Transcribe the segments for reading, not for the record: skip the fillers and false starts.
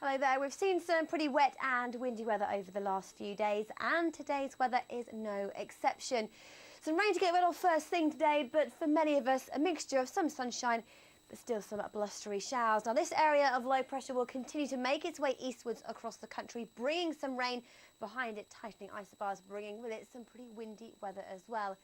Hello there. We've seen some pretty wet and windy weather over the last few days, and today's weather is no exception. Some rain to get rid of first thing today, but for many of us, a mixture of some sunshine, but still some blustery showers. Now, this area of low pressure will continue to make its way eastwards across the country, bringing some rain behind it, tightening isobars, bringing with it some pretty windy weather as well.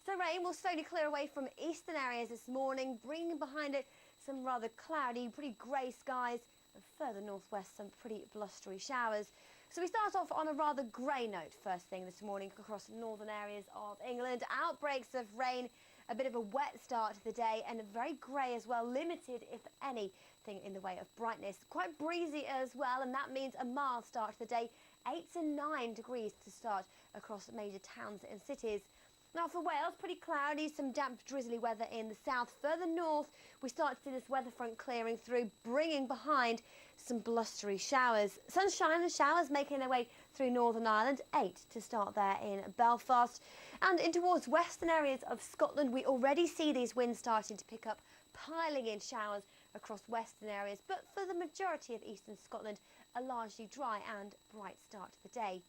So rain will slowly clear away from eastern areas this morning, bringing behind it some rather cloudy, pretty grey skies, and further northwest some pretty blustery showers. So we start off on a rather grey note first thing this morning across northern areas of England. Outbreaks of rain, a bit of a wet start to the day, and very grey as well, limited if anything in the way of brightness. Quite breezy as well, and that means a mild start to the day, 8 to 9 degrees to start across major towns and cities. Now for Wales, pretty cloudy, some damp drizzly weather in the south. Further north, we start to see this weather front clearing through, bringing behind some blustery showers. Sunshine and showers making their way through Northern Ireland, 8 to start there in Belfast. And in towards western areas of Scotland, we already see these winds starting to pick up, piling in showers across western areas. But for the majority of eastern Scotland, a largely dry and bright start to the day.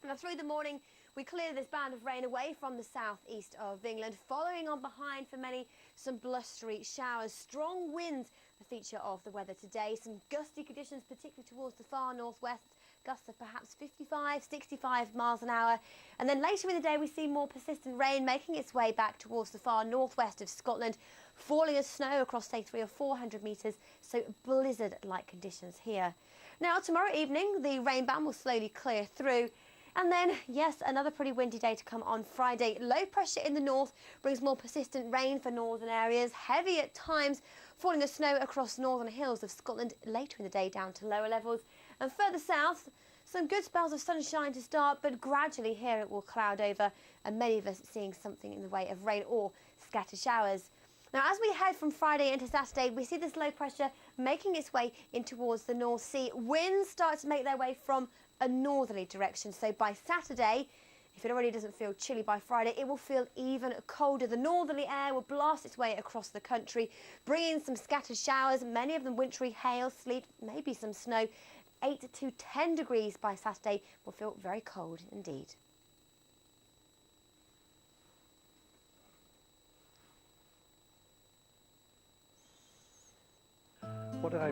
Now through the morning, we clear this band of rain away from the southeast of England, following on behind for many some blustery showers. Strong winds, the feature of the weather today. Some gusty conditions, particularly towards the far northwest. Gusts of perhaps 55, 65 miles an hour. And then later in the day, we see more persistent rain making its way back towards the far northwest of Scotland, falling as snow across, say, 300 or 400 metres. So blizzard-like conditions here. Now, tomorrow evening, the rain band will slowly clear through. And then, yes, another pretty windy day to come on Friday. Low pressure in the north brings more persistent rain for northern areas. Heavy at times, falling as snow across northern hills of Scotland later in the day down to lower levels. And further south, some good spells of sunshine to start, but gradually here it will cloud over, and many of us seeing something in the way of rain or scattered showers. Now, as we head from Friday into Saturday, we see this low pressure making its way in towards the North Sea. Winds start to make their way from a northerly direction. So by Saturday, if it already doesn't feel chilly by Friday, it will feel even colder. The northerly air will blast its way across the country, bringing some scattered showers, many of them wintry hail, sleet, maybe some snow. 8 to 10 degrees by Saturday will feel very cold indeed. What did I